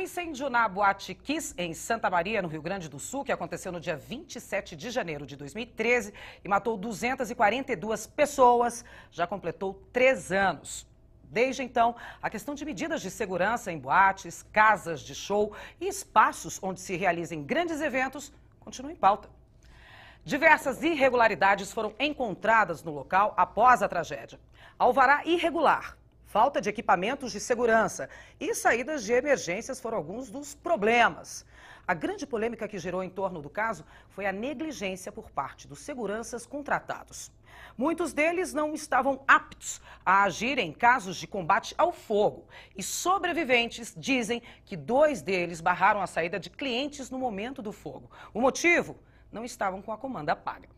incêndio na Boate Kiss, em Santa Maria, no Rio Grande do Sul, que aconteceu no dia 27 de janeiro de 2013 e matou 242 pessoas, já completou 3 anos. Desde então, a questão de medidas de segurança em boates, casas de show e espaços onde se realizem grandes eventos continua em pauta. Diversas irregularidades foram encontradas no local após a tragédia. Alvará irregular, falta de equipamentos de segurança e saídas de emergências foram alguns dos problemas. A grande polêmica que gerou em torno do caso foi a negligência por parte dos seguranças contratados. Muitos deles não estavam aptos a agir em casos de combate ao fogo. E sobreviventes dizem que 2 deles barraram a saída de clientes no momento do fogo. O motivo? Não estavam com a comanda paga.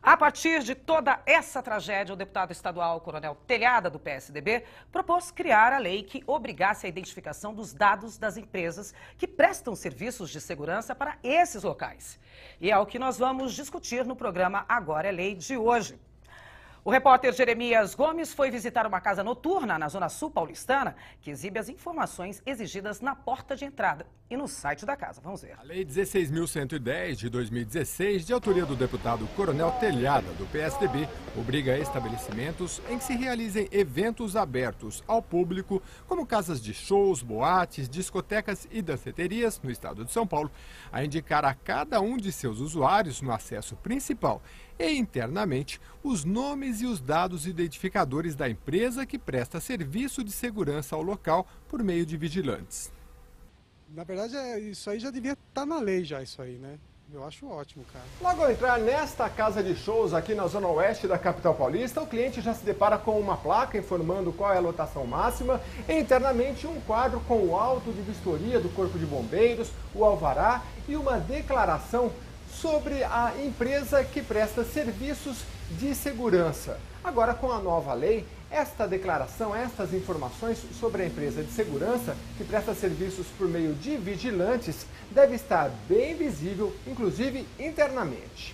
A partir de toda essa tragédia, o deputado estadual Coronel Telhada, do PSDB, propôs criar a lei que obrigasse a identificação dos dados das empresas que prestam serviços de segurança para esses locais. E é o que nós vamos discutir no programa Agora é Lei de hoje. O repórter Jeremias Gomes foi visitar uma casa noturna na Zona Sul paulistana que exibe as informações exigidas na porta de entrada e no site da casa. Vamos ver. A Lei 16.110 de 2016, de autoria do deputado Coronel Telhada, do PSDB, obriga estabelecimentos em que se realizem eventos abertos ao público, como casas de shows, boates, discotecas e danceterias no estado de São Paulo, a indicar a cada um de seus usuários no acesso principal e internamente os nomes e os dados identificadores da empresa que presta serviço de segurança ao local por meio de vigilantes. Na verdade, isso aí já devia estar na lei já, isso aí, né? Eu acho ótimo, cara. Logo ao entrar nesta casa de shows aqui na zona oeste da capital paulista, o cliente já se depara com uma placa informando qual é a lotação máxima e internamente um quadro com o auto de vistoria do Corpo de Bombeiros, o alvará e uma declaração sobre a empresa que presta serviços de segurança. Agora, com a nova lei, esta declaração, estas informações sobre a empresa de segurança que presta serviços por meio de vigilantes deve estar bem visível, inclusive internamente.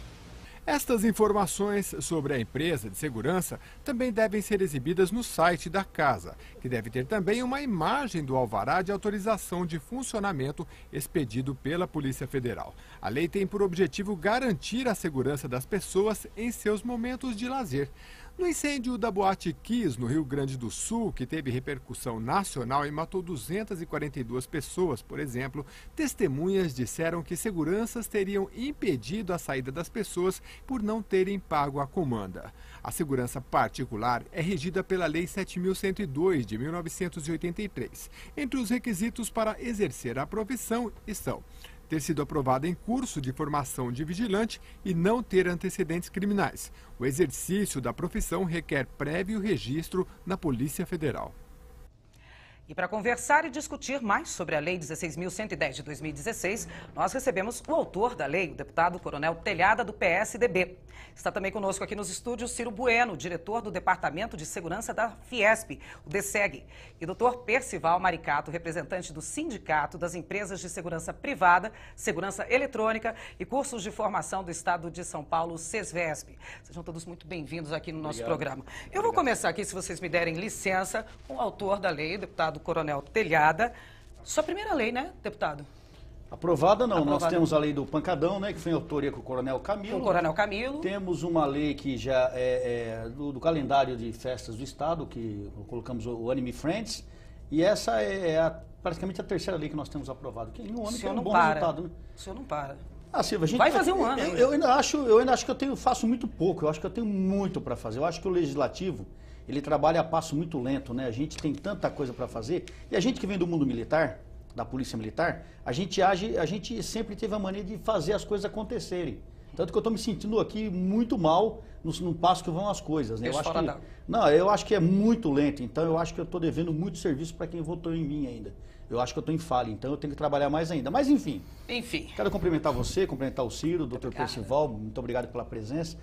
Estas informações sobre a empresa de segurança também devem ser exibidas no site da casa, que deve ter também uma imagem do alvará de autorização de funcionamento expedido pela Polícia Federal. A lei tem por objetivo garantir a segurança das pessoas em seus momentos de lazer. No incêndio da Boate Kiss, no Rio Grande do Sul, que teve repercussão nacional e matou 242 pessoas, por exemplo, testemunhas disseram que seguranças teriam impedido a saída das pessoas por não terem pago a comanda. A segurança particular é regida pela Lei 7.102, de 1983. Entre os requisitos para exercer a profissão estão ter sido aprovado em curso de formação de vigilante e não ter antecedentes criminais. O exercício da profissão requer prévio registro na Polícia Federal. E para conversar e discutir mais sobre a Lei 16.110 de 2016, nós recebemos o autor da lei, o deputado Coronel Telhada, do PSDB. Está também conosco aqui nos estúdios Ciro Bueno, diretor do Departamento de Segurança da Fiesp, o DSEG, e doutor Percival Maricato, representante do Sindicato das Empresas de Segurança Privada, Segurança Eletrônica e Cursos de Formação do Estado de São Paulo, SESVESP. Sejam todos muito bem-vindos aqui no nosso programa. Eu vou começar aqui, se vocês me derem licença, com o autor da lei, o deputado Coronel Telhada. Sua primeira lei, né, deputado? Aprovada não, nós temos a lei do pancadão, né, que foi em autoria com o Coronel Camilo. Com o Coronel Camilo. Temos uma lei que já é do calendário de festas do Estado, que colocamos o Anime Friends, e essa praticamente a terceira lei que nós temos aprovado, que em um ano tem um bom resultado. Né? O senhor não para. Ah, Silva, a gente vai fazer um ano. Eu ainda acho que faço muito pouco, eu acho que eu tenho muito para fazer. Eu acho que o Legislativo, ele trabalha a passo muito lento, né? A gente tem tanta coisa para fazer, e a gente que vem do mundo militar, da Polícia Militar, a gente sempre teve a mania de fazer as coisas acontecerem. Tanto que eu estou me sentindo aqui muito mal no passo que vão as coisas. Né? Eu acho que é muito lento, então eu acho que eu estou devendo muito serviço para quem votou em mim ainda. Eu acho que eu estou em falha, então eu tenho que trabalhar mais ainda. Mas enfim. Quero cumprimentar você, cumprimentar o Ciro, o doutor Percival, muito obrigado pela presença.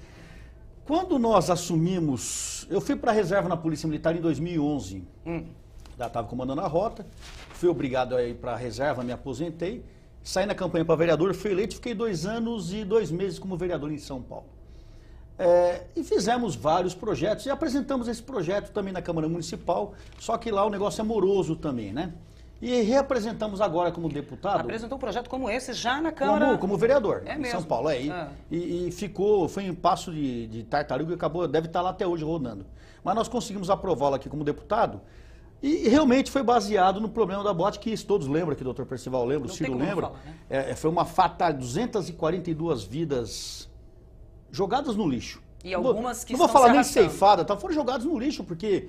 Quando nós assumimos, eu fui para a reserva na Polícia Militar em 2011. Já estava comandando a rota, fui obrigado a ir para a reserva, me aposentei, saí na campanha para vereador, fui eleito, fiquei 2 anos e 2 meses como vereador em São Paulo. E fizemos vários projetos e apresentamos esse projeto também na Câmara Municipal, só que lá o negócio é moroso também, né? E reapresentamos agora como deputado. Apresentou um projeto como esse já na Câmara. Como vereador, É em mesmo? São Paulo. E ficou, foi um passo de tartaruga e acabou, deve estar lá até hoje rodando. Mas nós conseguimos aprová-lo aqui como deputado. E realmente foi baseado no problema da boate, que todos lembram, que o doutor Percival lembra, o Ciro lembra. Falar, né? Foi uma fatal, 242 vidas jogadas no lixo. E algumas que não vou falar nem ceifada, foram jogadas no lixo, porque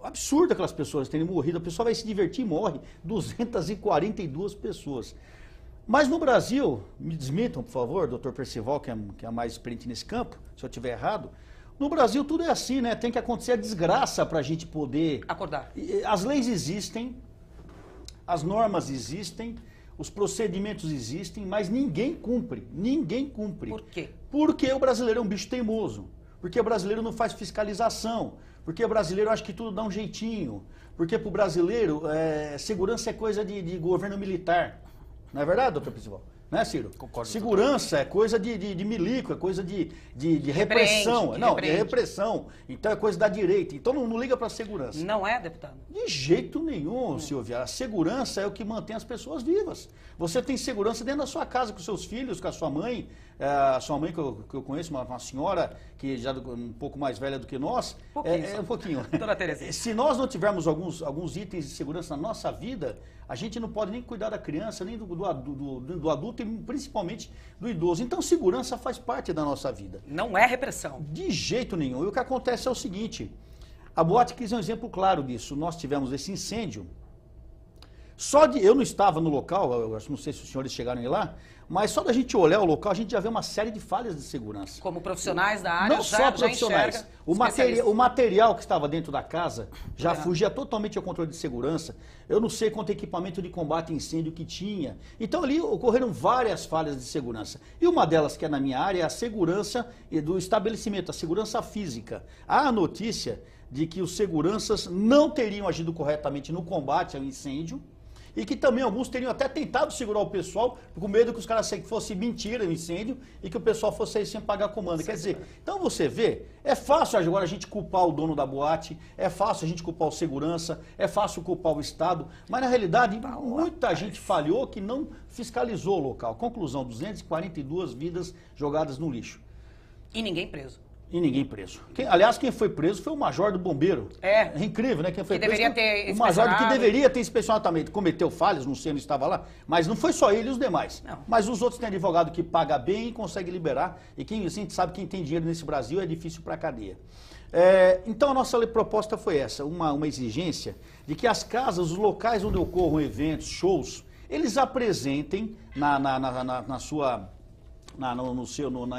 absurdo aquelas pessoas terem morrido. A pessoa vai se divertir e morre. 242 pessoas. Mas no Brasil, me desmitam, por favor, doutor Percival, que é mais experiente nesse campo, se eu estiver errado. No Brasil tudo é assim, né? Tem que acontecer a desgraça para a gente poder... acordar. As leis existem, as normas existem, os procedimentos existem, mas ninguém cumpre. Ninguém cumpre. Por quê? Porque o brasileiro é um bicho teimoso. Porque o brasileiro não faz fiscalização. Porque o brasileiro acha que tudo dá um jeitinho. Porque para o brasileiro, segurança é coisa de governo militar. Não é verdade, doutor Percival? Né, Ciro? Concordo. Segurança é coisa de milico, é coisa de repressão. De repressão. Então é coisa da direita. Então não liga para a segurança. Não é, deputado? De jeito nenhum, Silvia. A segurança é o que mantém as pessoas vivas. Você tem segurança dentro da sua casa, com seus filhos, com a sua mãe. A sua mãe, que eu conheço, uma senhora que já um pouco mais velha do que nós. Um pouquinho. Dona Terezinha. Se nós não tivermos alguns itens de segurança na nossa vida, a gente não pode nem cuidar da criança, nem do adulto e principalmente do idoso. Então, segurança faz parte da nossa vida. Não é repressão. De jeito nenhum. E o que acontece é o seguinte, a Boate Kiss é um exemplo claro disso. Nós tivemos esse incêndio. Eu não estava no local, eu não sei se os senhores chegaram lá, mas só da gente olhar o local, a gente já vê uma série de falhas de segurança. Como profissionais da área, não só profissionais. O material que estava dentro da casa já fugia totalmente ao controle de segurança. Eu não sei quanto equipamento de combate a incêndio que tinha. Então ali ocorreram várias falhas de segurança. E uma delas, que é na minha área, é a segurança do estabelecimento, a segurança física. Há a notícia de que os seguranças não teriam agido corretamente no combate ao incêndio, e que também alguns teriam até tentado segurar o pessoal, com medo que os caras fosse mentira o incêndio e que o pessoal fosse aí sem pagar comando. Quer dizer, então você vê, é fácil agora a gente culpar o dono da boate, é fácil a gente culpar o segurança, é fácil culpar o Estado, mas na realidade muita gente falhou que não fiscalizou o local. Conclusão, 242 vidas jogadas no lixo. E ninguém preso. E ninguém preso. Aliás, quem foi preso foi o major do bombeiro. É incrível, né? Quem foi preso, deveria ter o major que deveria ter inspecionado também. Cometeu falhas, não sei, não estava lá. Mas não foi só ele e os demais. Não. Mas os outros têm advogado que paga bem e consegue liberar. E quem assim, sabe quem tem dinheiro nesse Brasil é difícil para a cadeia. Então a nossa proposta foi essa, uma exigência de que as casas, os locais onde ocorram eventos, shows, eles apresentem na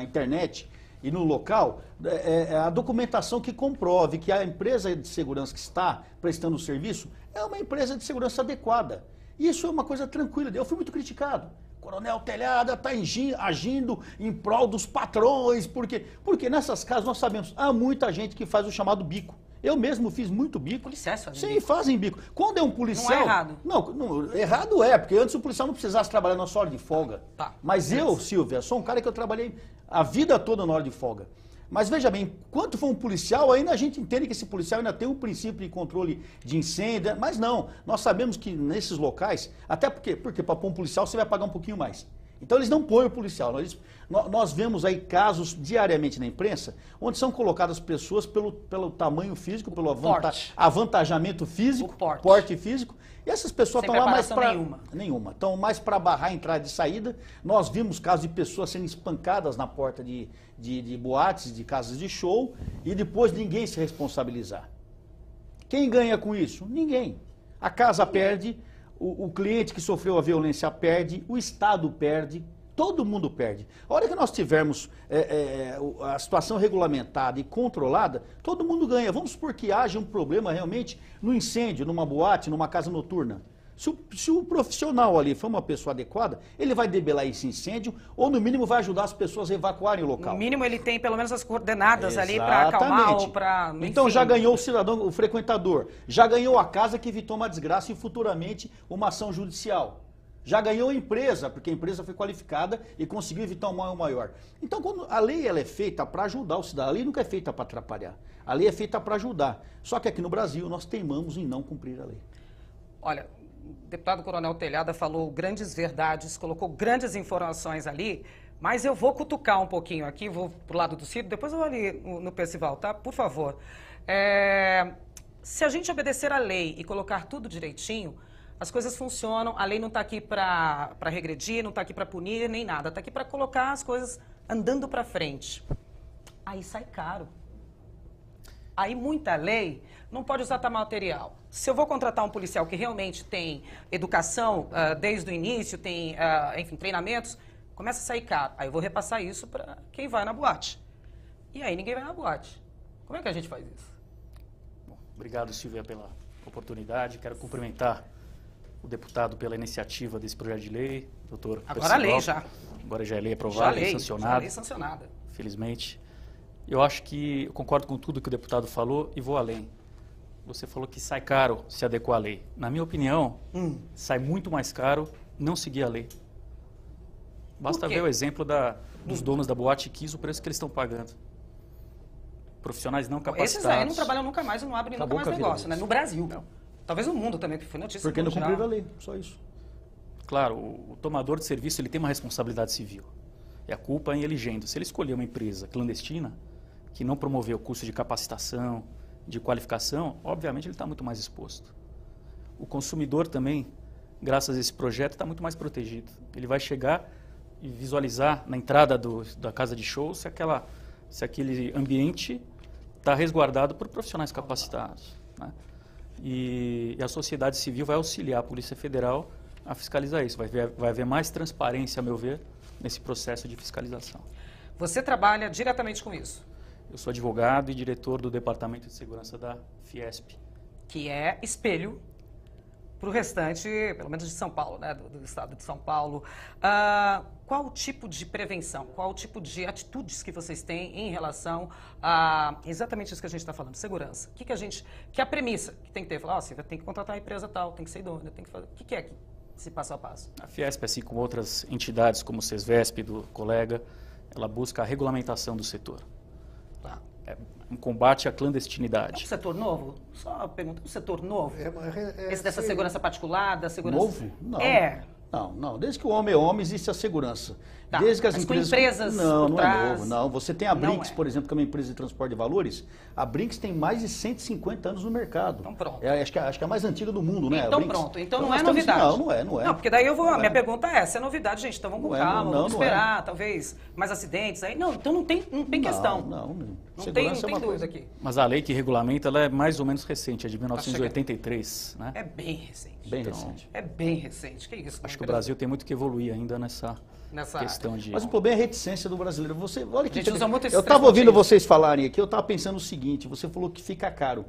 internet e no local, a documentação que comprove que a empresa de segurança que está prestando o serviço é uma empresa de segurança adequada. Isso é uma coisa tranquila. Eu fui muito criticado. Coronel Telhada está agindo em prol dos patrões. Por quê? Porque nessas casas nós sabemos, há muita gente que faz o chamado bico. Eu mesmo fiz muito bico. Policiais fazem bico? Sim, bico. Fazem bico. Quando é um policial... Não é errado. Não, errado é, porque antes o policial não precisasse trabalhar na sua hora de folga. Tá. Mas eu, Silvia, sou um cara que eu trabalhei a vida toda na hora de folga. Mas veja bem, enquanto for um policial, ainda a gente entende que esse policial ainda tem um princípio de controle de incêndio, mas não, nós sabemos que nesses locais, até porque para pôr um policial você vai pagar um pouquinho mais. Então eles não põem o policial. Nós vemos aí casos diariamente na imprensa, onde são colocadas pessoas pelo tamanho físico, pelo avantajamento físico, porte físico, e essas pessoas estão lá mais para... Nenhuma. Estão mais para barrar a entrada e saída. Nós vimos casos de pessoas sendo espancadas na porta de boates, de casas de show, e depois ninguém se responsabilizar. Quem ganha com isso? Ninguém. A casa perde, o cliente que sofreu a violência perde, o Estado perde, todo mundo perde. A hora que nós tivermos a situação regulamentada e controlada, todo mundo ganha. Vamos supor que haja um problema realmente no incêndio, numa boate, numa casa noturna. Se o profissional ali for uma pessoa adequada, ele vai debelar esse incêndio ou, no mínimo, vai ajudar as pessoas a evacuarem o local. No mínimo, ele tem pelo menos as coordenadas ali para acalmar ou para... Então, já ganhou o cidadão, o frequentador. Já ganhou a casa que evitou uma desgraça e, futuramente, uma ação judicial. Já ganhou a empresa, porque a empresa foi qualificada e conseguiu evitar um mal maior. Então, quando a lei ela é feita para ajudar o cidadão, a lei nunca é feita para atrapalhar. A lei é feita para ajudar. Só que aqui no Brasil, nós teimamos em não cumprir a lei. Olha, o deputado Coronel Telhada falou grandes verdades, colocou grandes informações ali, mas eu vou cutucar um pouquinho aqui, vou pro lado do Ciro, depois eu vou ali no Percival, tá? Por favor. Se a gente obedecer à lei e colocar tudo direitinho, as coisas funcionam, a lei não está aqui para regredir, não está aqui para punir, nem nada, está aqui para colocar as coisas andando para frente. Aí sai caro. Aí muita lei não pode usar material. Se eu vou contratar um policial que realmente tem educação desde o início, tem, enfim, treinamentos, começa a sair caro. Aí eu vou repassar isso para quem vai na boate. E aí ninguém vai na boate. Como é que a gente faz isso? Bom, obrigado, Silvia, pela oportunidade. Quero cumprimentar o deputado pela iniciativa desse projeto de lei, doutor Agora a lei já. Agora já é lei aprovada e sancionada. Já lei sancionada. Felizmente. Eu acho que eu concordo com tudo que o deputado falou e vou além. Você falou que sai caro se adequar à lei. Na minha opinião, sai muito mais caro não seguir a lei. Basta ver o exemplo dos donos da Boate Kiss, o preço que eles estão pagando. Profissionais não capacitados. Esses aí não trabalham nunca mais e não abrem nunca mais negócio, né? No Brasil. Não. Talvez no mundo também, porque foi notícia. Porque não cumpriram a lei, só isso. Claro, o tomador de serviço ele tem uma responsabilidade civil. E a culpa é em elegendo. Se ele escolher uma empresa clandestina, que não promoveu o curso de capacitação, de qualificação, obviamente ele está muito mais exposto. O consumidor também, graças a esse projeto, está muito mais protegido. Ele vai chegar e visualizar na entrada da casa de show se aquele ambiente está resguardado por profissionais capacitados, né? E a sociedade civil vai auxiliar a Polícia Federal a fiscalizar isso. Vai haver mais transparência, a meu ver, nesse processo de fiscalização. Você trabalha diretamente com isso? Eu sou advogado e diretor do Departamento de Segurança da Fiesp. Que é espelho para o restante, pelo menos de São Paulo, né? Do estado de São Paulo. Qual o tipo de prevenção, qual o tipo de atitudes que vocês têm em relação a exatamente isso que a gente está falando, segurança? Que é a premissa que tem que ter? Falar, você tem que contratar uma empresa tal, tem que ser idônea, tem que fazer. O que é esse passo a passo? A Fiesp, assim como outras entidades, como o SESVESP, do colega, ela busca a regulamentação do setor. Tá. Um combate à clandestinidade. É um setor novo? Só uma pergunta, um setor novo? Esse dessa segurança particular, da segurança... Novo? Não. Não. Desde que o homem é homem, existe a segurança. Tá. Desde que as Mas empresas... com empresas não trás... é novo. Não, você tem a Brinks, é. por exemplo, que é uma empresa de transporte de valores. A Brinks tem mais de 150 anos no mercado. Então pronto. Acho que é a mais antiga do mundo, né? Então pronto. Então não é novidade. Não é. Não, porque daí minha pergunta é, se é novidade, gente, então vamos com calma, vamos esperar, talvez mais acidentes aí. Não, então não tem questão. Não tem dúvida aqui. Mas a lei que regulamenta, ela é mais ou menos recente, é de 1983, né? É bem recente. Bem recente. É bem recente. Que isso? Acho que o Brasil tem muito que evoluir ainda nessa questão de... Mas o problema é a reticência do brasileiro. Olha que usa muito esse eu estava ouvindo vocês falarem aqui, eu estava pensando o seguinte, você falou que fica caro.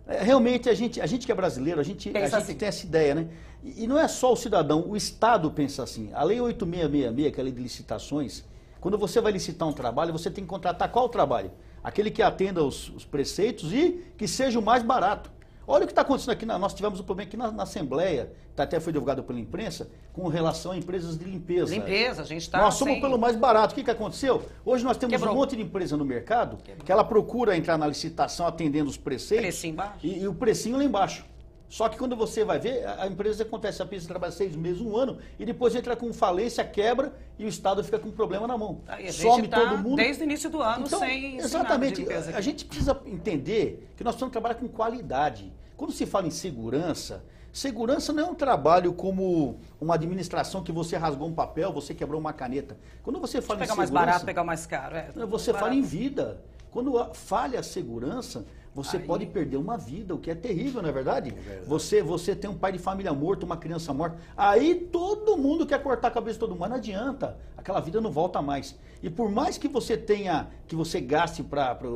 Realmente, a gente que é brasileiro, a gente assim. tem essa ideia, né? E não é só o cidadão, o Estado pensa assim. A Lei 8666, que é a lei de licitações, quando você vai licitar um trabalho, você tem que contratar qual trabalho? Aquele que atenda os preceitos e que seja o mais barato. Olha o que está acontecendo aqui, nós tivemos um problema aqui na Assembleia, que até foi divulgado pela imprensa, com relação a empresas de limpeza. Limpeza, a gente está... Nós somos pelo mais barato. O que aconteceu? Hoje nós temos um monte de empresa no mercado que ela procura entrar na licitação atendendo os preceitos. Precinho embaixo. E o precinho lá embaixo. Só que quando você vai ver, a empresa acontece, a empresa trabalha 6 meses, 1 ano, e depois entra com falência, quebra, e o Estado fica com problema na mão. Some todo mundo. Desde o início do ano então, sem exatamente. Nada de limpeza. A gente precisa entender que nós precisamos trabalhar com qualidade. Quando se fala em segurança, segurança não é um trabalho como uma administração que você rasgou um papel, você quebrou uma caneta. Quando você fala em segurança... Pegar o mais barato, pegar o mais caro. Você fala em vida. Quando falha a segurança, você pode perder uma vida, o que é terrível, não é verdade? Você tem um pai de família morto, uma criança morta, aí todo mundo quer cortar a cabeça de todo mundo, mas não adianta, aquela vida não volta mais. E por mais que você tenha, que você gaste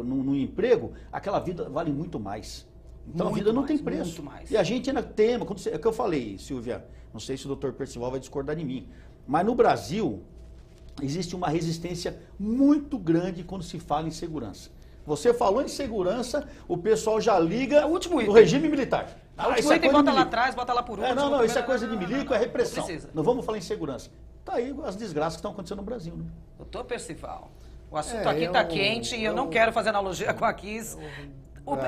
num emprego, aquela vida vale muito mais. Então a vida não tem preço. Muito mais. E a gente ainda tem, é o que eu falei, Silvia, não sei se o doutor Percival vai discordar de mim, mas no Brasil existe uma resistência muito grande quando se fala em segurança. Você falou em segurança, o pessoal já liga no regime militar. O último item bota lá atrás, bota lá por último. Não, isso é coisa de milico, é repressão. Não vamos falar em segurança. Tá aí as desgraças que estão acontecendo no Brasil, né? Doutor Percival, o assunto aqui está quente e eu não quero fazer analogia com a Kiss.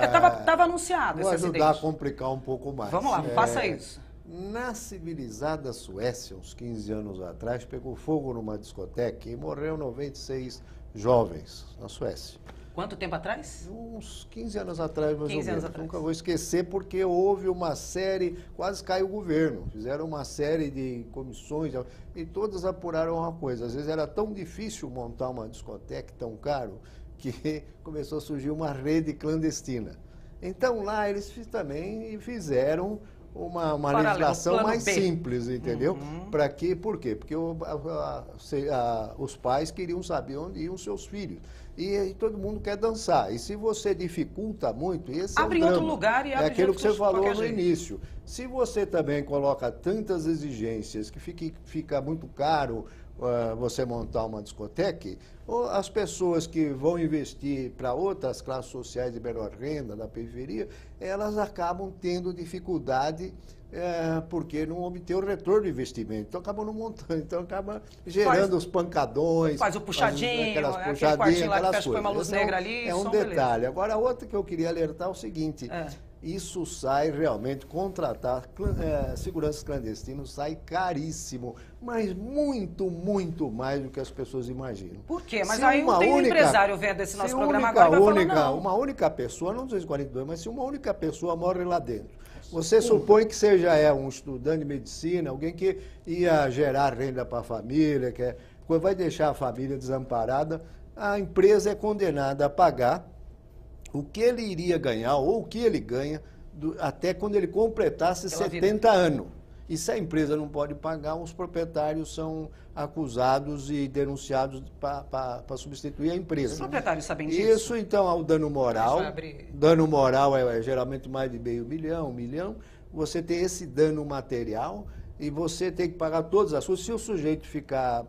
Estava anunciado esse acidente. Vou ajudar a complicar um pouco mais. Vamos lá, faça isso. Na civilizada Suécia, uns 15 anos atrás, pegou fogo numa discoteca e morreu 96 jovens na Suécia. Quanto tempo atrás? Uns 15 anos atrás, mais 15 ou anos menos. atrás. Nunca vou esquecer, porque houve uma série, quase caiu o governo. Fizeram uma série de comissões e todas apuraram uma coisa. Às vezes era tão difícil montar uma discoteca tão caro que começou a surgir uma rede clandestina. Então lá eles também fizeram uma legislação mais simples, entendeu? Para quê? Por quê? Porque os pais queriam saber onde iam seus filhos. E todo mundo quer dançar. E se você dificulta muito, esse abre é o outro drama. lugar e abre É aquilo que você falou no jeito. início. Se você também coloca tantas exigências que fica muito caro você montar uma discoteca, ou as pessoas que vão investir para outras classes sociais de menor renda, da periferia, elas acabam tendo dificuldade porque não obtém o retorno do investimento. Então acabam não montando, então acaba gerando os pancadões. Faz o puxadinho, aquelas aquele puxadinhas, quartinho lá que aquelas fecha, põe uma luz coisas. negra ali. É um som, detalhe. beleza. Agora, a outra que eu queria alertar é o seguinte. Isso sai realmente, contratar seguranças clandestinos sai caríssimo, mas muito, muito mais do que as pessoas imaginam. Por quê? Mas Se aí uma tem um única- empresário vendo esse nosso se programa única- agora e vai única- falar, não. Uma única pessoa, não 242, mas se uma única pessoa morre lá dentro, você supõe que seja um estudante de medicina, alguém que ia gerar renda para a família, vai deixar a família desamparada, a empresa é condenada a pagar o que ele iria ganhar, ou o que ele ganha, até quando ele completasse Pela 70 anos. E se a empresa não pode pagar, os proprietários são acusados e denunciados para substituir a empresa. Os proprietários sabem disso? Isso, então, ao dano moral. Deixa eu abrir. Dano moral é geralmente mais de meio milhão, 1 milhão. Você tem esse dano material e você tem que pagar todas as coisas. Se o sujeito ficar,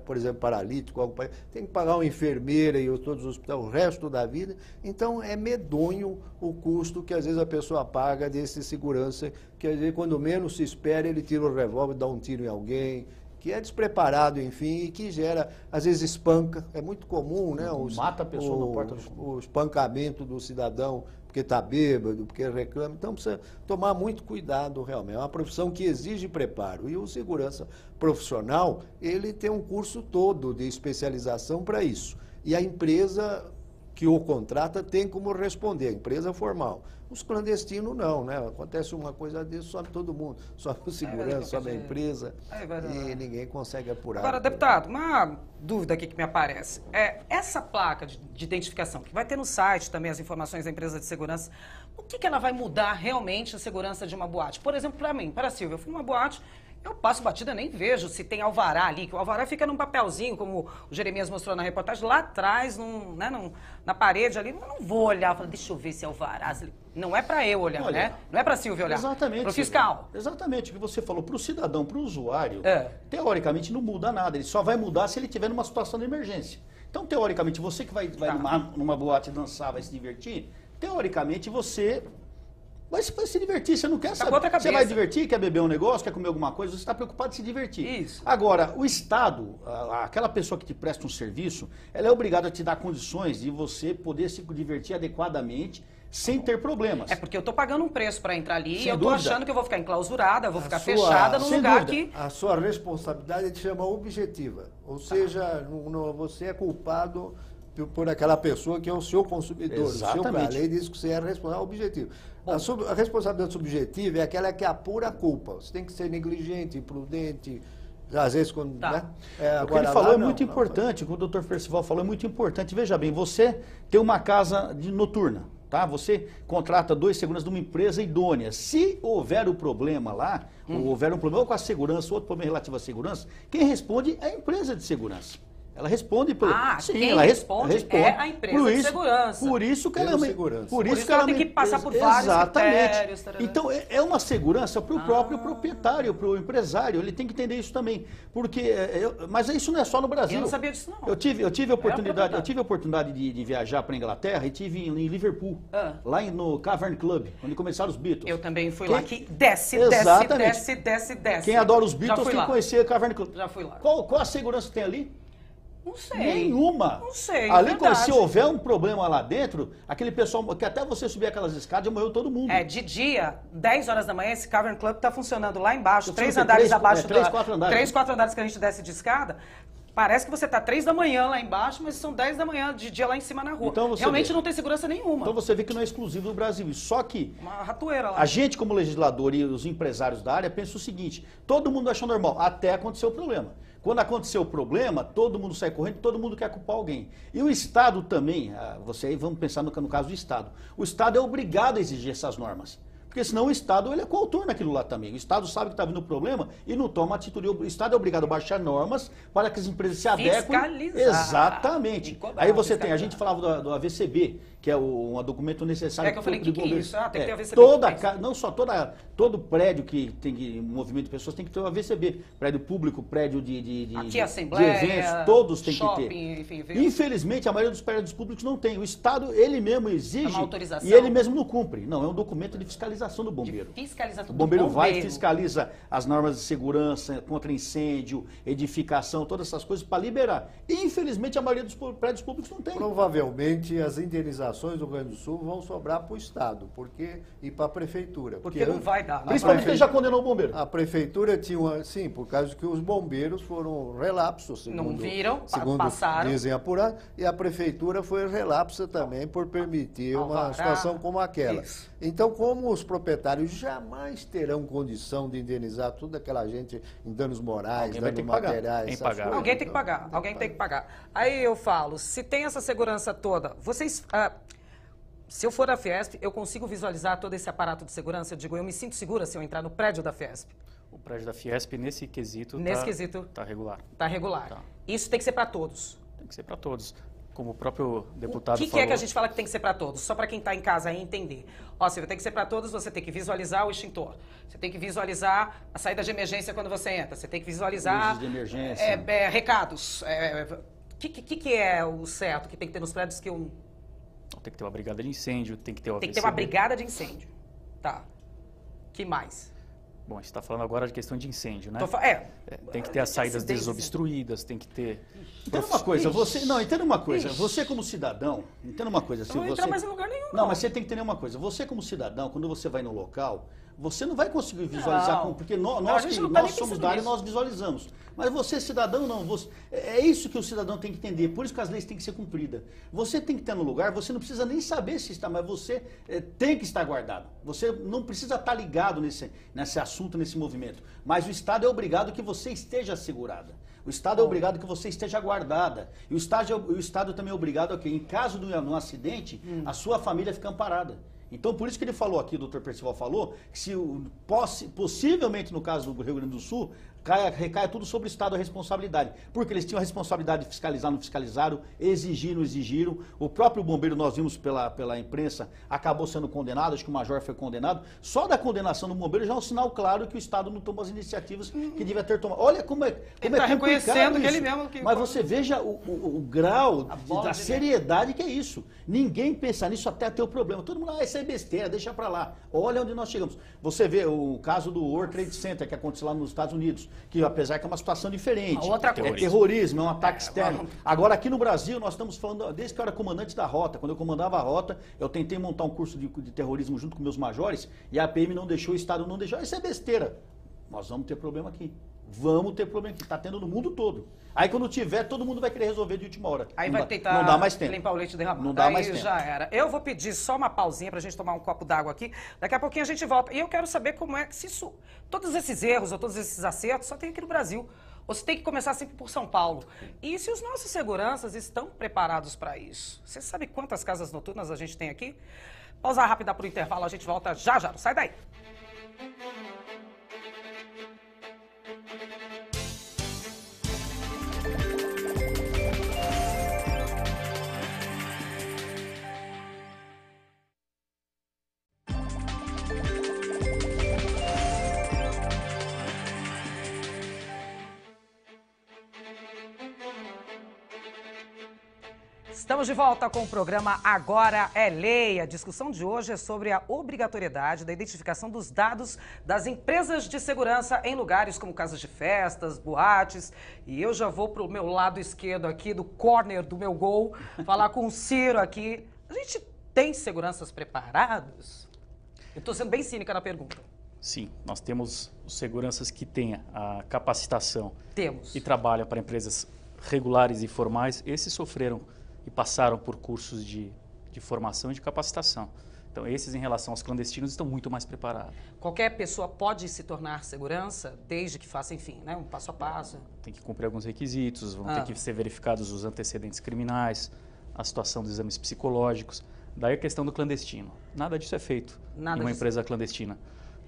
por exemplo, paralítico, tem que pagar uma enfermeira e todos os hospitais o resto da vida. Então, é medonho o custo que às vezes a pessoa paga desse segurança, que às vezes, quando menos se espera, ele tira o revólver, dá um tiro em alguém, que é despreparado, enfim, e que gera, às vezes espanca. É muito comum, né? Mata a pessoa na porta do o espancamento do cidadão porque está bêbado, porque reclama. Então precisa tomar muito cuidado realmente. É uma profissão que exige preparo. E o segurança profissional, ele tem um curso todo de especialização para isso. E a empresa que o contrata tem como responder, a empresa formal. Os clandestinos não, né? Acontece uma coisa dessa, sobe todo mundo. Sobe o segurança, sobe a empresa e ninguém consegue apurar. Agora, deputado, uma dúvida aqui que me aparece. Essa placa de identificação, que vai ter no site também as informações da empresa de segurança, o que ela vai mudar realmente a segurança de uma boate? Por exemplo, para mim, para a Silvia, eu fui numa boate, eu passo batida, nem vejo se tem alvará ali, que o alvará fica num papelzinho, como o Jeremias mostrou na reportagem, lá atrás, na parede ali, eu não vou olhar, falo, deixa eu ver se é alvará. Não é para eu olhar, né? Não é para a Silvia olhar. Exatamente. Para o fiscal. Exatamente, o que você falou. Para o cidadão, para o usuário, teoricamente não muda nada. Ele só vai mudar se ele estiver numa situação de emergência. Então, teoricamente, você que vai numa boate dançar, vai se divertir, teoricamente você vai se divertir. Você não quer saber. Você vai divertir, quer beber um negócio, quer comer alguma coisa, você está preocupado em se divertir. Isso. Agora, o Estado, aquela pessoa que te presta um serviço, ela é obrigada a te dar condições de você poder se divertir adequadamente, sem ter problemas. É porque eu estou pagando um preço para entrar ali e eu estou dúvida. achando que eu vou ficar enclausurada, vou ficar fechada num sem lugar dúvida. que... A sua responsabilidade te chama objetiva. Ou seja, você é culpado por aquela pessoa que é o seu consumidor. Exatamente. A lei diz que você é responsável objetivo. A responsabilidade subjetiva é aquela que apura a culpa. Você tem que ser negligente, imprudente, às vezes quando... Né? O que ele falou é muito importante, o que o Dr. Percival falou é muito importante. Veja bem, você tem uma casa noturna, tá? Você contrata 2 seguranças de uma empresa idônea. Se houver o problema lá, ou houver um problema com a segurança, outro problema relativo à segurança, quem responde é a empresa de segurança. Ela responde pelo... quem responde é a empresa de segurança. Por isso que ela tem que passar por vários critérios. Então, é uma segurança para o próprio proprietário, para o empresário. Ele tem que entender isso também. Porque, mas isso não é só no Brasil. Eu não sabia disso, não. Eu tive a oportunidade de viajar para a Inglaterra e tive em Liverpool, lá no Cavern Club, onde começaram os Beatles. Eu também fui lá, que desce. Quem adora os Beatles tem que conhecer o Cavern Club. Já fui lá. Qual a segurança que tem ali? Não sei. Nenhuma. Não sei, Ali, verdade. se houver um problema lá dentro, aquele pessoal, que até você subir aquelas escadas, já morreu todo mundo. De dia, 10 horas da manhã, esse Cavern Club tá funcionando lá embaixo, Eu 3 sei, andares três, abaixo três, quatro andares. 3, 4 andares que a gente desce de escada. Parece que você tá 3 da manhã lá embaixo, mas são 10 da manhã de dia lá em cima na rua. Então você Realmente vê. não tem segurança nenhuma. Então você vê que não é exclusivo do Brasil. Só que Uma ratoeira lá. a gente, como legislador e os empresários da área, pensa o seguinte: todo mundo acha normal, até acontecer o problema. Quando aconteceu o problema, todo mundo sai correndo, todo mundo quer culpar alguém. E o Estado também, vamos pensar no caso do Estado. O Estado é obrigado a exigir essas normas. Porque senão o Estado ele é coautor naquilo lá também. O Estado sabe que está vindo problema e não toma atitude. O Estado é obrigado a baixar normas para que as empresas se adequem. Fiscalizar. Exatamente. E cobrar, Aí você tem, fiscalizar. a gente falava do AVCB, que é um documento necessário. É que eu falei, para o que é governo. isso? Ah, tem que ter AVCB. Não só todo prédio que tem movimento de pessoas tem que ter o AVCB. Prédio público, prédio de Aqui, Assembleia, de eventos, todos têm shopping, que ter. enfim, Infelizmente, a maioria dos prédios públicos não tem. O Estado, ele mesmo exige É uma autorização. e ele mesmo não cumpre. Não, é um documento de fiscalização do bombeiro. Fiscalização O bombeiro vai e fiscaliza as normas de segurança, contra incêndio, edificação, todas essas coisas para liberar. E, infelizmente, a maioria dos prédios públicos não tem. Provavelmente as indenizações do Rio Grande do Sul vão sobrar para o Estado e para a Prefeitura. Porque não vai dar. Principalmente porque ele já condenou o bombeiro. A Prefeitura tinha sim, por causa que os bombeiros foram relapsos, Não viram, segundo passaram. dizem apurados, e a Prefeitura foi relapsa também por permitir uma Alvará. situação como aquela. Isso. Então, como os proprietários jamais terão condição de indenizar toda aquela gente em danos morais, Alguém vai ter danos que pagar. materiais, Tem que essas pagar. coisas, Alguém tem que então, pagar, alguém tem que pagar. Aí eu falo, se tem essa segurança toda, vocês... se eu for da Fiesp, eu consigo visualizar todo esse aparato de segurança? Eu digo, eu me sinto segura se eu entrar no prédio da Fiesp? O prédio da Fiesp, nesse quesito, tá regular. Tá regular. Tá. Isso tem que ser para todos. Tem que ser para todos. Como o próprio deputado O que falou... é que a gente fala que tem que ser para todos? Só para quem está em casa aí entender. Ó, se tem que ser para todos, você tem que visualizar o extintor. Você tem que visualizar a saída de emergência quando você entra. Você tem que visualizar... Luzes de emergência. Recados. O que é o certo que tem que ter nos prédios que eu... Tem que ter uma brigada de incêndio, tem que ter o Tem que AVCB. ter uma brigada de incêndio. Tá. Que mais? Bom, a gente está falando agora de questão de incêndio, né? Tem que ter as saídas Acidentes. desobstruídas, tem que ter... Entenda uma coisa, entenda uma coisa, você como cidadão, entenda uma coisa, se Eu não vou você... entrar mais em lugar nenhum, Não, mas você tem que entender uma coisa, você como cidadão, quando você vai no local, você não vai conseguir visualizar, Não. porque Não, a nós gente que não tá nós nem somos pensando da área, nisso. nós visualizamos. Mas você, cidadão, não. É isso que o cidadão tem que entender, por isso que as leis têm que ser cumpridas. Você tem que estar no lugar, você não precisa nem saber se está, mas você tem que estar guardado. Você não precisa estar ligado nesse assunto, nesse movimento. Mas o Estado é obrigado que você esteja assegurada. O Estado é obrigado que você esteja guardada. E o Estado também é obrigado a que, em caso de um acidente, a sua família fica amparada. Então, por isso que ele falou aqui, o doutor Percival falou, que se possivelmente no caso do Rio Grande do Sul, recai tudo sobre o Estado a responsabilidade. Porque eles tinham a responsabilidade de fiscalizar, não fiscalizaram, exigir, não exigiram. O próprio bombeiro, nós vimos pela imprensa, acabou sendo condenado, acho que o major foi condenado. Só da condenação do bombeiro já é um sinal claro que o Estado não tomou as iniciativas que devia ter tomado. Olha como é Ele tá reconhecendo isso. que ele mesmo... Mas você veja o grau da seriedade que é isso. Ninguém pensa nisso até ter o problema. Todo mundo, isso é besteira, deixa pra lá. Olha onde nós chegamos. Você vê o caso do World Trade Center, que aconteceu lá nos Estados Unidos, que apesar que é uma situação diferente. Outra coisa. É terrorismo, é um ataque externo. Agora, aqui no Brasil, nós estamos falando, desde que eu era comandante da rota, quando eu comandava a rota, eu tentei montar um curso de terrorismo junto com meus majores, e a PM não deixou, o Estado não deixou. Isso é besteira. Nós vamos ter problema aqui. Vamos ter problema aqui. Está tendo no mundo todo. Aí quando tiver, todo mundo vai querer resolver de última hora. Aí não vai tentar não dá mais tempo. limpar o leite derramado. Não dá aí mais tempo. Já era. Eu vou pedir só uma pausinha pra gente tomar um copo d'água aqui. Daqui a pouquinho a gente volta. E eu quero saber como é que se isso, todos esses erros ou todos esses acertos só tem aqui no Brasil. Ou se tem que começar sempre por São Paulo. E se os nossos seguranças estão preparados para isso? Você sabe quantas casas noturnas a gente tem aqui? Pausa rápida para o intervalo, a gente volta já já. Não sai daí. Estamos de volta com o programa Agora é Lei. A discussão de hoje é sobre a obrigatoriedade da identificação dos dados das empresas de segurança em lugares como casas de festas, boates. E eu já vou para o meu lado esquerdo aqui, do corner do meu gol, falar com o Ciro aqui. A gente tem seguranças preparados? Eu estou sendo bem cínica na pergunta. Sim, nós temos os seguranças que têm a capacitação Temos. e trabalham para empresas regulares e formais. Esses sofreram e passaram por cursos de formação e de capacitação. Então, esses, em relação aos clandestinos, estão muito mais preparados. Qualquer pessoa pode se tornar segurança, desde que faça, enfim, né, um passo a passo. Tem que cumprir alguns requisitos, vão ter que ser verificados os antecedentes criminais, a situação dos exames psicológicos. Daí a questão do clandestino. Nada disso é feito em uma empresa clandestina.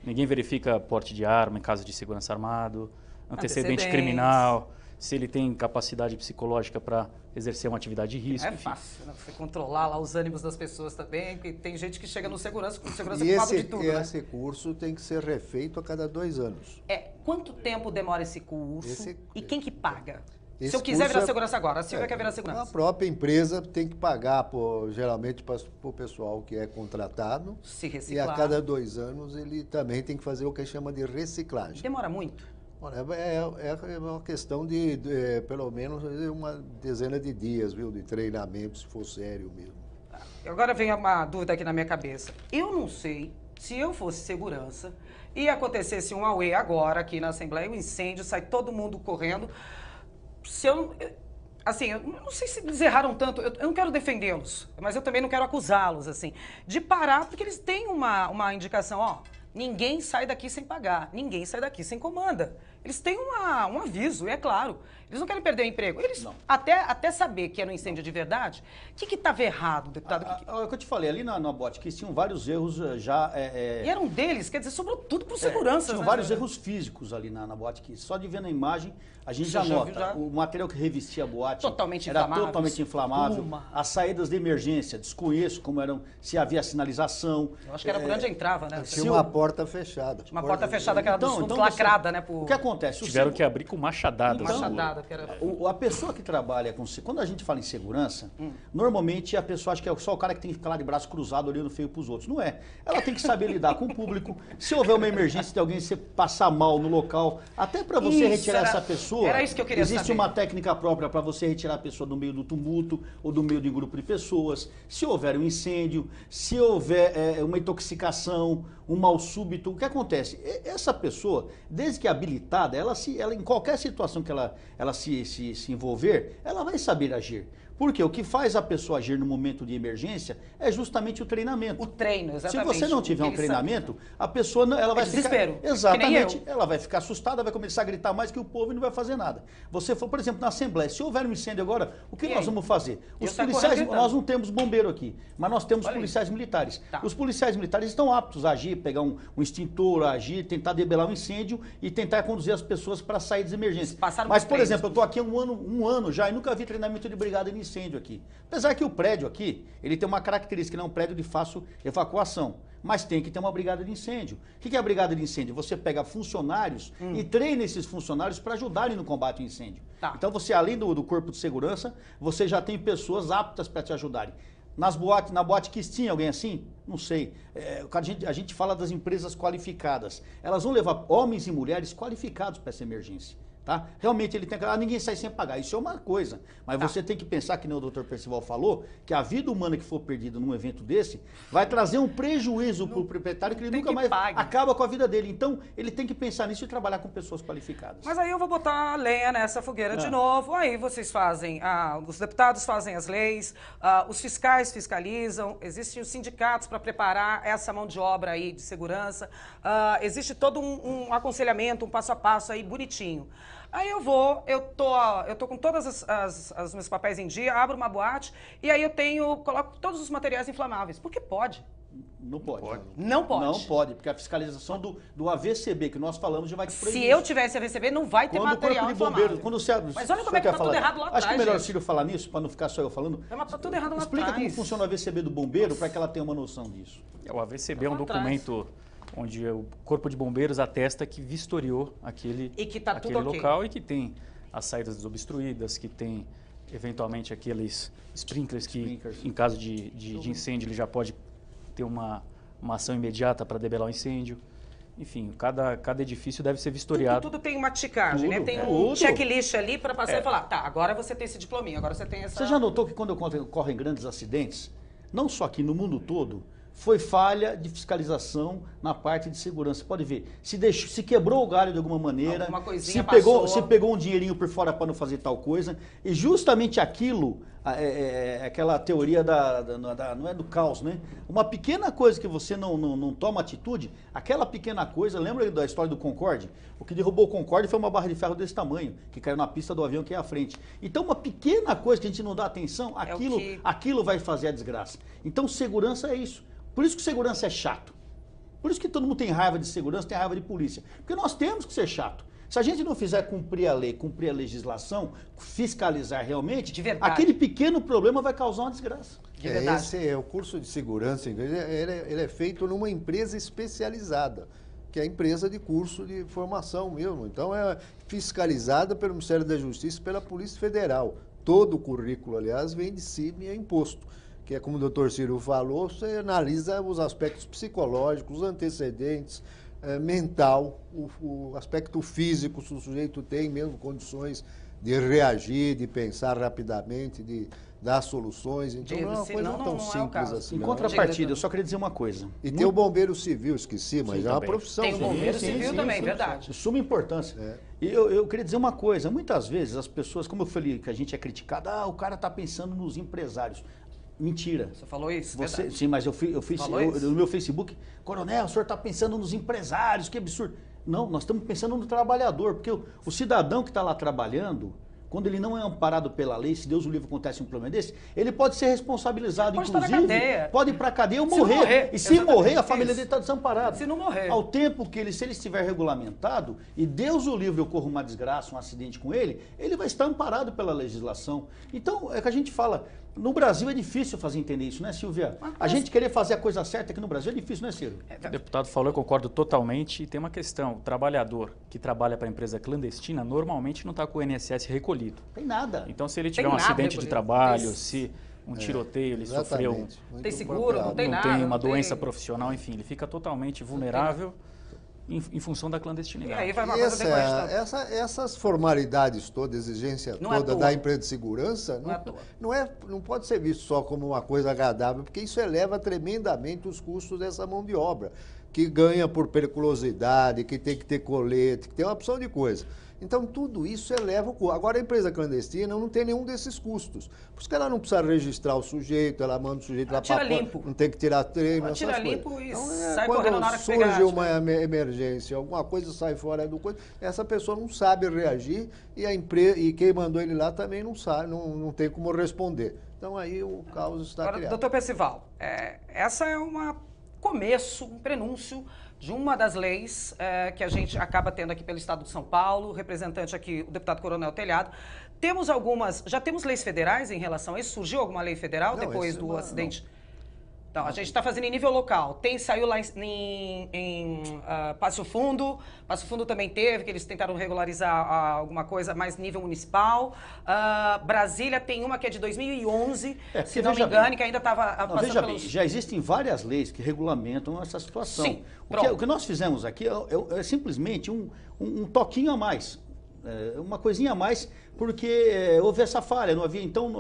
Ninguém verifica porte de arma em caso de segurança armado, antecedente criminal, se ele tem capacidade psicológica para exercer uma atividade de risco. É fácil, né? Você controlar lá os ânimos das pessoas também, porque tem gente que chega no segurança com segurança E culpado de tudo, né? esse curso tem que ser refeito a cada 2 anos. Quanto tempo demora esse curso e quem que paga? Se Esse eu quiser curso virar segurança agora, a Silvia quer virar A segurança. própria empresa tem que pagar, geralmente, para o pessoal que é contratado. Se E reciclar. a cada 2 anos ele também tem que fazer o que chama de reciclagem. Demora muito? Olha, é uma questão de pelo menos uma dezena de dias, viu, de treinamento, se for sério mesmo. Agora vem uma dúvida aqui na minha cabeça. Eu não sei se eu fosse segurança e acontecesse um auê agora aqui na Assembleia, um incêndio, sai todo mundo correndo. Se eu... Assim, eu não sei se eles erraram tanto, eu não quero defendê-los, mas eu também não quero acusá-los, assim, de parar, porque eles têm uma indicação, ó, ninguém sai daqui sem pagar, ninguém sai daqui sem comanda. Eles têm um aviso, e é claro, eles não querem perder o emprego. Eles, até saber que era um incêndio de verdade, o que estava errado, deputado? É o que eu te falei, ali na Botkiss tinham vários erros já... E eram deles, quer dizer, sobrou tudo para os seguranças. Tinham vários erros físicos ali na Botkiss. Só de ver na imagem, a gente já nota. O material que revestia a boate era totalmente inflamável. As saídas de emergência, desconheço como eram, se havia sinalização. Eu acho que era por onde entrava, né? Tinha uma porta fechada. Uma porta fechada que era dos fundos lacrada, né? O que acontece? Tiveram que abrir com machadadas. Machadada, que era... A pessoa que trabalha com... Quando a gente fala em segurança, normalmente a pessoa acha que é só o cara que tem que ficar lá de braço cruzado olhando feio para os outros. Não é. Ela tem que saber lidar com o público. Se houver uma emergência de alguém se passar mal no local, até para você retirar essa pessoa... Era isso que eu queria existe saber. uma técnica própria para você retirar a pessoa do meio do tumulto ou do meio de um grupo de pessoas. Se houver um incêndio, se houver uma intoxicação, um mal súbito, o que acontece? Essa pessoa, desde que é habilitada, ela em qualquer situação que ela se envolver, ela vai saber agir. Porque o que faz a pessoa agir no momento de emergência é justamente o treinamento. O treino, exatamente. Se você não tiver um treinamento, a pessoa ela vai ficar... desespero. Exatamente. Ela vai ficar assustada, vai começar a gritar mais que o povo e não vai fazer nada. Você for, por exemplo, na Assembleia, se houver um incêndio agora, o que nós vamos fazer? Os policiais, nós não temos bombeiro aqui, mas nós temos policiais militares. Os policiais militares estão aptos a agir, pegar um extintor, agir, tentar debelar um incêndio e tentar conduzir as pessoas para sair das emergências. Mas, por exemplo, eu estou aqui há um ano já e nunca vi treinamento de brigada de incêndio aqui. Apesar que o prédio aqui, ele tem uma característica, ele é um prédio de fácil evacuação, mas tem que ter uma brigada de incêndio. O que é a brigada de incêndio? Você pega funcionários e treina esses funcionários para ajudarem no combate ao incêndio. Então você, além do corpo de segurança, você já tem pessoas aptas para te ajudarem. Na Botkiss tinha alguém assim? Não sei. A gente fala das empresas qualificadas. Elas vão levar homens e mulheres qualificados para essa emergência. Tá? Realmente ele tem que... ninguém sai sem pagar. Isso é uma coisa. Mas você tem que pensar, que nem o Dr. Percival falou, que a vida humana que for perdida num evento desse vai trazer um prejuízo para o proprietário que ele nunca mais acaba com a vida dele. Então, ele tem que pensar nisso e trabalhar com pessoas qualificadas. Mas aí eu vou botar a lenha nessa fogueira de novo. Aí vocês fazem, os deputados fazem as leis, os fiscais fiscalizam, existem os sindicatos para preparar essa mão de obra aí de segurança, existe todo um aconselhamento, um passo a passo aí bonitinho. Aí eu tô com todos os meus papéis em dia, abro uma boate e aí coloco todos os materiais inflamáveis. Porque pode. Não pode. Não pode. Não pode, porque a fiscalização do AVCB, que nós falamos, já vai te proibir. Se eu tivesse AVCB, não vai ter material inflamável. Mas olha como é que tá tudo errado lá atrás, acho que é melhor o Ciro falar nisso, para não ficar só eu falando. Tá tudo errado lá atrás. Explica como funciona o AVCB do bombeiro, para que ela tenha uma noção disso. O AVCB é um documento onde o Corpo de Bombeiros atesta que vistoriou aquele local e que tem as saídas desobstruídas, que tem eventualmente aqueles sprinklers que, em caso de incêndio, ele já pode ter uma ação imediata para debelar o incêndio. Enfim, cada edifício deve ser vistoriado. Tudo tem uma ticagem, né? Tem um checklist ali para passar e falar, tá, agora você tem esse diplominha, agora você tem essa... Você já notou que quando ocorrem grandes acidentes, não só aqui no mundo todo, foi falha de fiscalização na parte de segurança. Você pode ver, se quebrou o galho de alguma maneira, alguma coisinha se pegou um dinheirinho por fora para não fazer tal coisa, e justamente aquilo, aquela teoria não é do caos, né? Uma pequena coisa que você não toma atitude, aquela pequena coisa, lembra da história do Concorde? O que derrubou o Concorde foi uma barra de ferro desse tamanho, que caiu na pista do avião que é à frente. Então uma pequena coisa que a gente não dá atenção, aquilo vai fazer a desgraça. Então segurança é isso. Por isso que segurança é chato. Por isso que todo mundo tem raiva de segurança, tem raiva de polícia. Porque nós temos que ser chato. Se a gente não fizer cumprir a lei, cumprir a legislação, fiscalizar realmente, aquele pequeno problema vai causar uma desgraça. O curso de segurança, ele é feito numa empresa especializada, que é a empresa de curso de formação mesmo. Então é fiscalizada pelo Ministério da Justiça e pela Polícia Federal. Todo o currículo, aliás, vem de cima e é imposto. Que é como o doutor Ciro falou, você analisa os aspectos psicológicos, os antecedentes, mental, o aspecto físico, se o sujeito tem mesmo condições de reagir, de pensar rapidamente, de dar soluções. Então não é uma coisa tão simples assim. Em contrapartida, eu só queria dizer uma coisa. E tem o bombeiro civil, esqueci, mas é uma profissão. Tem o bombeiro civil também, verdade. De suma importância. E eu queria dizer uma coisa, muitas vezes as pessoas, como eu falei, que a gente é criticado, o cara está pensando nos empresários. Mentira. Você falou isso? Sim, mas eu fiz no meu Facebook, Coronel, o senhor está pensando nos empresários, que absurdo. Não, nós estamos pensando no trabalhador, porque o cidadão que está lá trabalhando, quando ele não é amparado pela lei, se Deus o livre acontece um problema desse, ele pode ser responsabilizado, inclusive, pode ir para a cadeia ou morrer. E se morrer, a família dele está desamparada. Se não morrer. Ao tempo que se ele estiver regulamentado, e Deus o livre ocorra uma desgraça, um acidente com ele vai estar amparado pela legislação. Então, é que a gente fala, no Brasil é difícil fazer entender isso, né, Silvia? A gente querer fazer a coisa certa aqui no Brasil é difícil, né, Ciro? O deputado falou, eu concordo totalmente. E tem uma questão, o trabalhador que trabalha para a empresa clandestina, normalmente não está com o INSS recolhido. Tem nada. Então, se ele tiver um acidente de trabalho, se um tiroteio, ele sofreu... Tem seguro, não tem nada. Não tem uma doença profissional, enfim, ele fica totalmente vulnerável em função da clandestinidade. E aí vai uma coisa essas formalidades todas, exigência toda da empresa de segurança, não pode ser visto só como uma coisa agradável, porque isso eleva tremendamente os custos dessa mão de obra, que ganha por periculosidade, que tem que ter colete, que tem uma opção de coisa. Então, tudo isso eleva o custo. Agora, a empresa clandestina não tem nenhum desses custos. Por isso que ela não precisa registrar o sujeito, ela manda o sujeito lá para limpo. Não tem que tirar treino, essas tira coisas. Limpo e então, sai correndo na hora que pegar. Surge uma emergência, alguma coisa sai fora do coisa, essa pessoa não sabe reagir e quem mandou ele lá também não sabe, não tem como responder. Então, aí o caos está criado. Doutor Percival, essa é um prenúncio de uma das leis que a gente acaba tendo aqui pelo Estado de São Paulo, representante aqui, o deputado Coronel Telhado. Já temos leis federais em relação a isso? Surgiu alguma lei federal depois do acidente? Então, a gente está fazendo em nível local. Saiu lá em Passo Fundo. Passo Fundo também teve, que eles tentaram regularizar alguma coisa mais nível municipal. Brasília tem uma que é de 2011, se não me engano, que ainda estava passando veja bem, já existem várias leis que regulamentam essa situação. Sim, o que nós fizemos aqui é simplesmente um toquinho a mais. Uma coisinha a mais, porque houve essa falha, não havia então...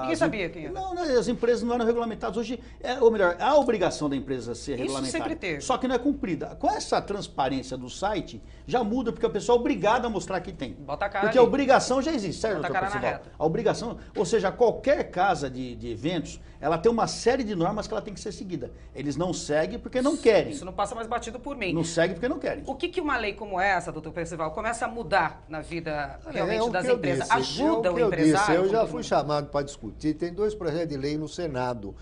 Ninguém sabia quem era. Não, as empresas não eram regulamentadas. Hoje, ou melhor, há a obrigação da empresa ser regulamentada. Isso sempre teve. Só que não é cumprida. Com essa transparência do site, já muda, porque a pessoa é obrigada a mostrar que tem. Bota a cara porque ali. A obrigação já existe, certo, Bota a cara na reta. A obrigação, ou seja, qualquer casa de eventos, ela tem uma série de normas que ela tem que ser seguida. Eles não seguem porque não querem. Isso não passa mais batido por mim. Não segue porque não querem. O que uma lei como essa, doutor Percival, começa a mudar na vida realmente das empresas? Ajuda o empresário? Eu já fui chamado para discutir. Tem 2 projetos de lei no Senado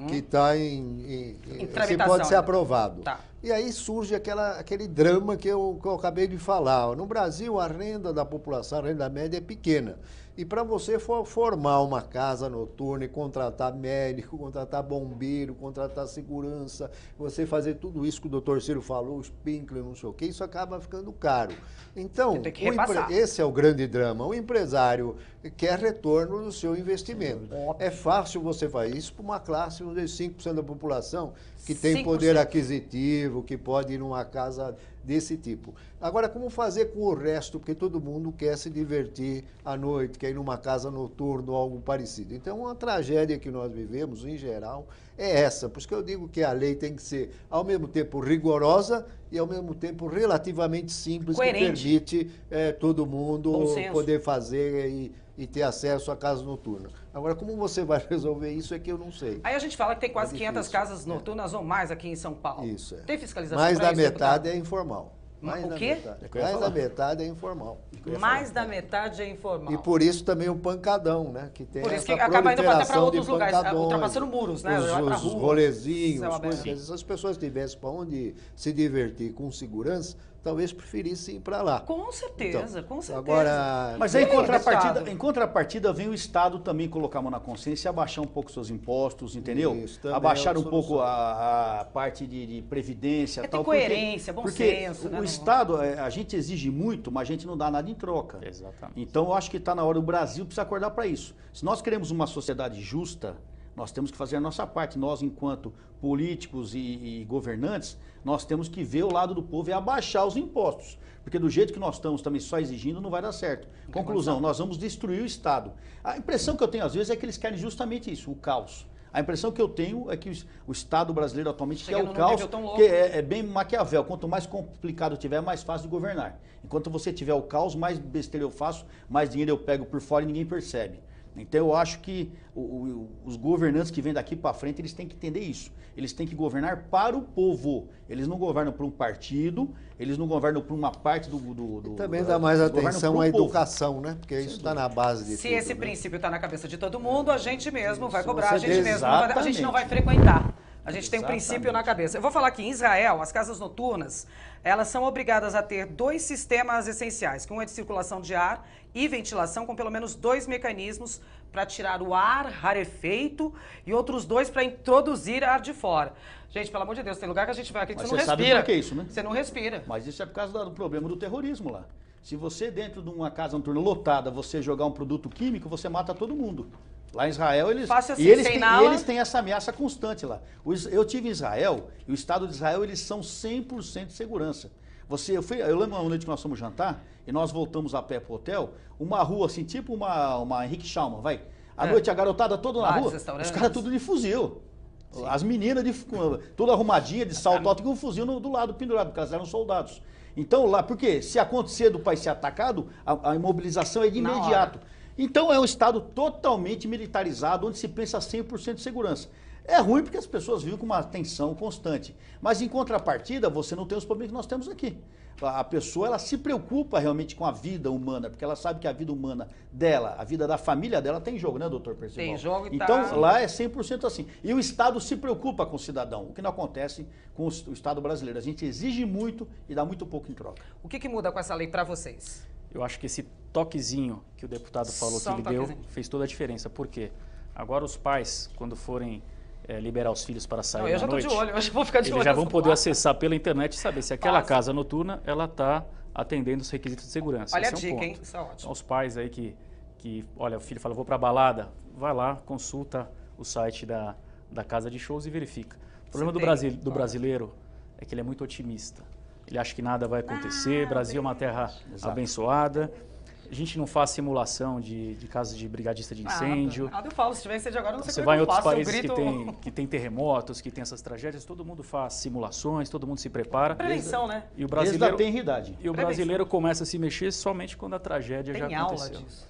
que está se pode ser aprovado. Tá. E aí surge aquele drama que eu acabei de falar. No Brasil, a renda da população, a renda média é pequena. E para você formar uma casa noturna e contratar médico, contratar bombeiro, contratar segurança, você fazer tudo isso que o doutor Ciro falou, o sprinkler, não sei o quê, isso acaba ficando caro. Então, tem que repassar. esse é o grande drama. O empresário quer retorno do seu investimento. É fácil você fazer isso para uma classe, vamos dizer, 5% da população que tem 5%. poder aquisitivo, que pode ir numa casa desse tipo. Agora, como fazer com o resto? Porque todo mundo quer se divertir à noite, quer ir numa casa noturna ou algo parecido. Então, uma tragédia que nós vivemos, em geral, é essa. Por isso que eu digo que a lei tem que ser, ao mesmo tempo, rigorosa e, ao mesmo tempo, relativamente simples, coerente, que permite todo mundo poder fazer e ter acesso à casa noturna. Agora, como você vai resolver isso é que eu não sei. Aí a gente fala que tem quase 500 casas noturnas ou mais aqui em São Paulo. Isso, é. Tem fiscalização Mais pra da isso, metade deputado? é informal. O quê? Mais da metade é informal. Mais da metade é informal. E por isso também o pancadão, né? Que tem Por isso que essa acaba indo até para proliferação outros de lugares, pancadões, ultrapassando muros, né? Vai pra Os rua, rolezinhos, céu aberto. coisas. Se as pessoas tivessem para onde se divertir com segurança, talvez preferissem ir para lá. Com certeza, Então, com certeza. Agora, Mas aí, deputado. em contrapartida, vem o Estado também colocar a mão na consciência e abaixar um pouco seus impostos, entendeu? Isso também Abaixar é um uma pouco solução. a parte de previdência. É ter tal, coerência, bom porque senso, o né? Estado, a gente exige muito, mas a gente não dá nada em troca. Exatamente. Então, eu acho que está na hora, o Brasil precisa acordar para isso. Se nós queremos uma sociedade justa, nós temos que fazer a nossa parte. Nós, enquanto políticos e governantes, nós temos que ver o lado do povo e abaixar os impostos. Porque do jeito que nós estamos também só exigindo, não vai dar certo. Conclusão, nós vamos destruir o Estado. A impressão que eu tenho às vezes é que eles querem justamente isso, o caos. A impressão que eu tenho é que o Estado brasileiro atualmente quer o caos, que é bem Maquiavel. Quanto mais complicado tiver, mais fácil de governar. Enquanto você tiver o caos, mais besteira eu faço, mais dinheiro eu pego por fora e ninguém percebe. Então eu acho que os governantes que vêm daqui para frente, eles têm que entender isso. Eles têm que governar para o povo. Eles não governam para um partido, eles não governam para uma parte do também dá mais atenção à povo. educação, né? Porque isso está na base de Se tudo. esse né? princípio está na cabeça de todo mundo, a gente mesmo vai cobrar, a você gente diz, mesmo não vai, a gente não vai frequentar. A gente tem um princípio na cabeça. Eu vou falar que em Israel, as casas noturnas, elas são obrigadas a ter 2 sistemas essenciais, que um é de circulação de ar e ventilação, com pelo menos 2 mecanismos para tirar o ar rarefeito e outros 2 para introduzir ar de fora. Gente, pelo amor de Deus, tem lugar que a gente vai aqui que Mas você não você sabe respira. por que isso, né? Você não respira. Mas isso é por causa do problema do terrorismo lá. Se você, dentro de uma casa noturna lotada, você jogar um produto químico, você mata todo mundo. Lá em Israel, Fácil assim, eles têm essa ameaça constante lá. Eu tive em Israel, e o Estado de Israel, eles são 100% de segurança. Eu lembro uma noite que nós fomos jantar, e nós voltamos a pé pro hotel, uma rua assim, tipo uma Henrique Schaumann, vai. À noite, a garotada toda na rua, os caras tudo de fuzil. Sim. As meninas toda arrumadinha, de salto alto, com um fuzil do lado pendurado, porque elas eram soldados. Então lá, porque se acontecer do país ser atacado, a imobilização é de imediato. Então é um Estado totalmente militarizado, onde se pensa 100% de segurança. É ruim porque as pessoas vivem com uma tensão constante. Mas em contrapartida, você não tem os problemas que nós temos aqui. A pessoa, ela se preocupa realmente com a vida humana, porque ela sabe que a vida humana dela, a vida da família dela tem jogo, né, doutor Percival? Tem jogo e então, lá é 100% assim. E o Estado se preocupa com o cidadão, o que não acontece com o Estado brasileiro. A gente exige muito e dá muito pouco em troca. O que muda com essa lei para vocês? Eu acho que esse toquezinho que o deputado falou que ele deu fez toda a diferença. Por quê? Agora os pais, quando forem liberar os filhos para sair à noite... Eu já estou de olho, eu já vou ficar de olho. Eles já vão poder acessar pela internet e saber se aquela casa noturna ela está atendendo os requisitos de segurança. Olha a dica, hein? Isso é ótimo. Então, os pais aí olha, o filho fala, vou para a balada, vai lá, consulta o site da casa de shows e verifica. O problema do brasileiro é que ele é muito otimista. Ele acha que nada vai acontecer, Brasil é uma terra abençoada. A gente não faz simulação de casos de brigadista de incêndio. Eu falo, se tiver incêndio agora, não sei Você vai em outros países que tem terremotos, que tem essas tragédias, todo mundo faz simulações, todo mundo se prepara. Prevenção, né? E o brasileiro tem idade. E o brasileiro começa a se mexer somente quando a tragédia já aconteceu. Tem aula disso.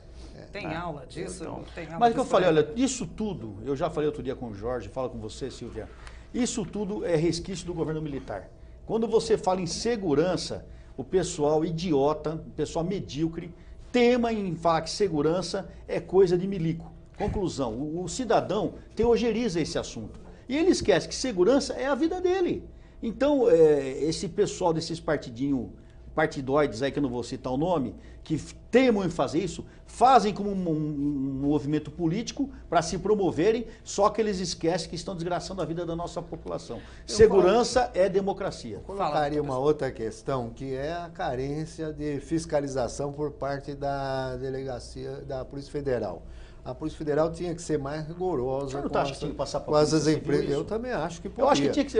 Tem aula disso. Então, tem aula mas o que eu falei, olha, isso tudo, eu já falei outro dia com o Jorge, falo com você, Silvia, isso tudo é resquício do governo militar. Quando você fala em segurança, o pessoal idiota, o pessoal medíocre, tema em falar que segurança é coisa de milico. Conclusão, o cidadão teogeriza esse assunto. E ele esquece que segurança é a vida dele. Então, esse pessoal desses partidinhos partidoides aí, que eu não vou citar o nome, que teimam em fazer isso, fazem como um movimento político para se promoverem, só que eles esquecem que estão desgraçando a vida da nossa população. Segurança é democracia. Eu colocaria uma outra questão, que é a carência de fiscalização por parte da delegacia da Polícia Federal. A Polícia Federal tinha que ser mais rigorosa Você não acha que tinha que passar para com a as Polícia empresas. Civil Eu isso? também acho que podia.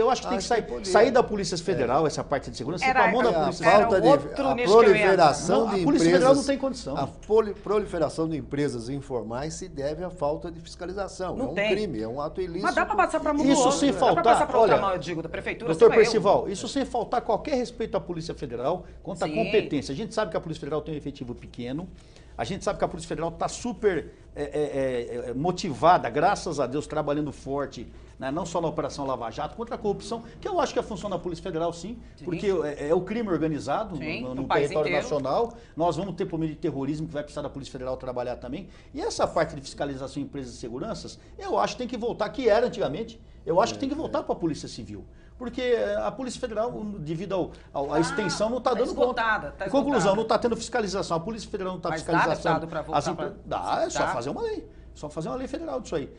Eu acho que tem que sair da Polícia Federal, essa parte de segurança, e Era- para a mão da A Polícia Era falta de outro a nicho que eu ia proliferação entrar. de A Polícia empresas, Federal não tem condição. A proliferação de empresas informais se deve à falta de fiscalização. Não é um tem. crime, é um ato ilícito. Mas dá para passar para mão do Isso outro. sem Dá pra faltar, passar pra outra olha, mão, eu digo, da prefeitura. Doutor sou eu. Percival, isso sem faltar qualquer respeito à Polícia Federal, quanto à Sim. competência. A gente sabe que a Polícia Federal tem um efetivo pequeno, a gente sabe que a Polícia Federal está super motivada, graças a Deus, trabalhando forte, né, não só na Operação Lava Jato, contra a corrupção, que eu acho que é a função da Polícia Federal, sim, porque é o crime organizado Sim, no no país território inteiro. nacional. Nós vamos ter problema de terrorismo que vai precisar da Polícia Federal trabalhar também. E essa parte de fiscalização em empresas de seguranças, eu acho que tem que voltar, que era antigamente, eu acho que tem que voltar para a Polícia Civil. Porque a Polícia Federal, devido à extensão, não está dando esgotada, conta. tá Em conclusão, esgotada. não está tendo fiscalização. A Polícia Federal não está Mas dá, fiscalizando. deputado, pra voltar pra- Dá, é só Dá. fazer uma lei. Só fazer uma lei federal disso aí.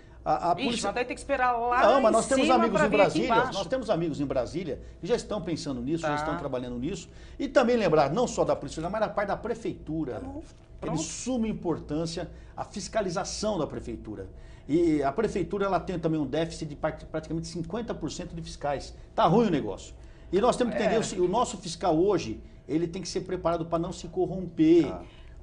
Ixi, mas daí tem que esperar lá Não, mas em nós temos cima amigos pra em vir aqui Brasília, embaixo. nós temos amigos em Brasília que já estão pensando nisso, Tá. já estão trabalhando nisso. E também lembrar, não só da Polícia Federal, mas da parte da Prefeitura. Tá bom. É de Pronto. suma importância a fiscalização da Prefeitura. E a Prefeitura ela tem também um déficit de praticamente 50% de fiscais. Tá ruim o negócio. E nós temos que entender, o nosso fiscal hoje, ele tem que ser preparado para não se corromper.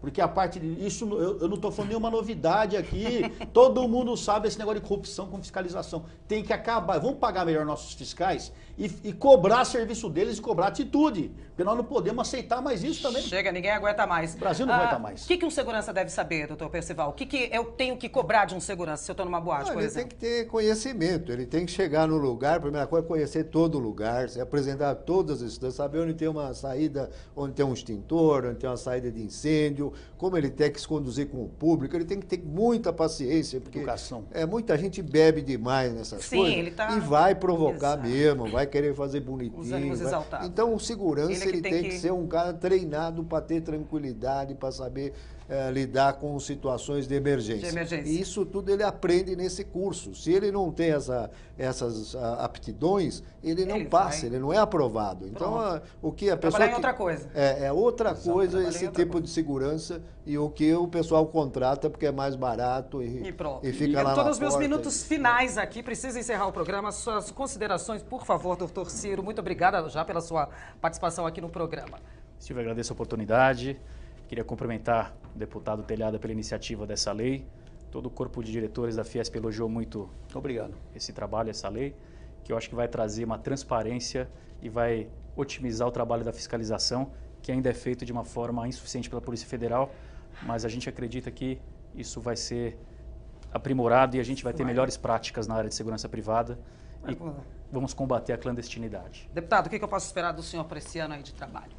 Porque a parte disso, eu não estou falando nenhuma novidade aqui. Todo mundo sabe esse negócio de corrupção com fiscalização. Tem que acabar. Vamos pagar melhor nossos fiscais e cobrar serviço deles e cobrar atitude. Porque nós não podemos aceitar mais isso também. Chega, ninguém aguenta mais. O Brasil não aguenta mais. O que um segurança deve saber, doutor Percival? O que eu tenho que cobrar de um segurança se eu estou numa boate, por Ele exemplo? tem que ter conhecimento, ele tem que chegar no lugar, a primeira coisa é conhecer todo o lugar, se apresentar todas as instâncias, saber onde tem uma saída, onde tem um extintor, onde tem uma saída de incêndio, como ele tem que se conduzir com o público, ele tem que ter muita paciência, porque Educação. muita gente bebe demais nessas Sim, coisas ele tá- e vai provocar Exato. mesmo, vai querer fazer bonitinho. Os ânimos exaltados. Então o segurança Ele é que ele tem tem que- que ser um cara treinado para ter tranquilidade, para saber lidar com situações de emergência. De emergência. E isso tudo ele aprende nesse curso. Se ele não tem essas aptidões, ele não Ele passa, vai. ele não é aprovado. Então, Pronto. o que a pessoa... Trabalhar em que- outra coisa. É outra coisa trabalhar em esse outra tipo coisa. de segurança e o que o pessoal contrata porque é mais barato E pronto. e fica lá Estou na nos meus porta. minutos finais aqui, preciso encerrar o programa. Suas considerações, por favor, doutor Ciro. Muito obrigada já pela sua participação aqui no programa. Silvio, agradeço a oportunidade. Queria cumprimentar o deputado Telhada pela iniciativa dessa lei. Todo o corpo de diretores da Fiesp elogiou muito Obrigado. esse trabalho, essa lei, que eu acho que vai trazer uma transparência e vai otimizar o trabalho da fiscalização, que ainda é feito de uma forma insuficiente pela Polícia Federal, mas a gente acredita que isso vai ser aprimorado e a gente vai ter melhores práticas na área de segurança privada e vamos combater a clandestinidade. Deputado, o que eu posso esperar do senhor para esse ano aí de trabalho?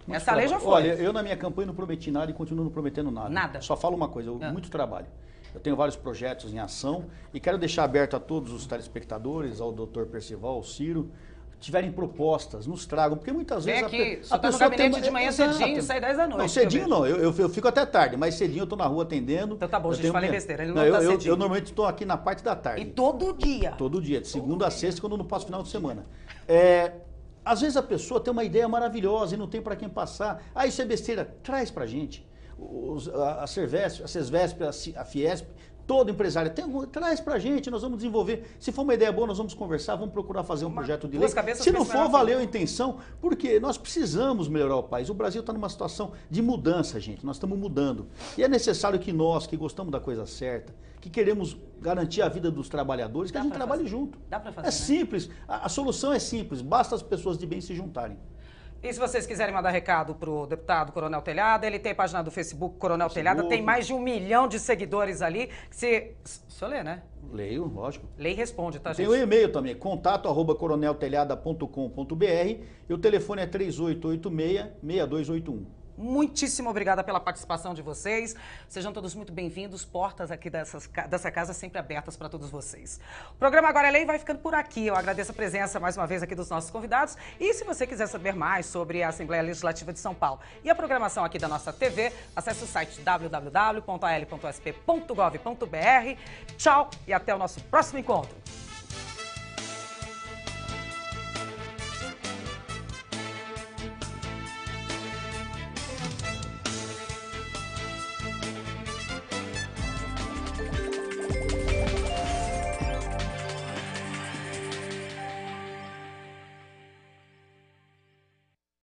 Muito Essa lei já trabalho. foi. Olha, eu na minha campanha não prometi nada e continuo não prometendo nada. Nada? Só falo uma coisa, muito trabalho. Eu tenho vários projetos em ação e quero deixar aberto a todos os telespectadores, ao Dr. Percival, ao Ciro, tiverem propostas, nos tragam, porque muitas Vem vezes aqui, só tá no gabinete de manhã cedinho e sai 10 da noite. Não, cedinho não, eu fico até tarde, mas cedinho eu tô na rua atendendo. Então tá bom, Eu gente, tenho falei minha- besteira, ele não tá cedinho. Eu normalmente estou aqui na parte da tarde. E todo dia. Todo dia, de segunda a sexta, quando eu não passo final de semana. Às vezes a pessoa tem uma ideia maravilhosa e não tem para quem passar. Ah, isso é besteira. Traz para a gente. A Servesp, a Sesvesp, a Fiesp, todo empresário, traz para a gente, nós vamos desenvolver. Se for uma ideia boa, nós vamos conversar, vamos procurar fazer um projeto de lei. duas cabeças Se não pensam for, melhor valeu que a intenção, porque nós precisamos melhorar o país. O Brasil está numa situação de mudança, gente. Nós estamos mudando. E é necessário que nós, que gostamos da coisa certa, que queremos garantir a vida dos trabalhadores, que a gente trabalhe junto. Dá pra fazer, É né? simples. A solução é simples. Basta as pessoas de bem se juntarem. E se vocês quiserem mandar recado pro deputado Coronel Telhada, ele tem página do Facebook Coronel Telhada, tem mais de 1 milhão de seguidores ali. O senhor lê, né? Leio, lógico. Lê e responde, tá, Tem gente? o e-mail também, contato@coroneltelhada.com.br e o telefone é 3886-6281. muitíssimo obrigada pela participação de vocês. Sejam todos muito bem-vindos. Portas aqui dessa casa sempre abertas para todos vocês. O programa Agora é Lei vai ficando por aqui. Eu agradeço a presença mais uma vez aqui dos nossos convidados. E se você quiser saber mais sobre a Assembleia Legislativa de São Paulo e a programação aqui da nossa TV, acesse o site www.al.sp.gov.br. Tchau e até o nosso próximo encontro.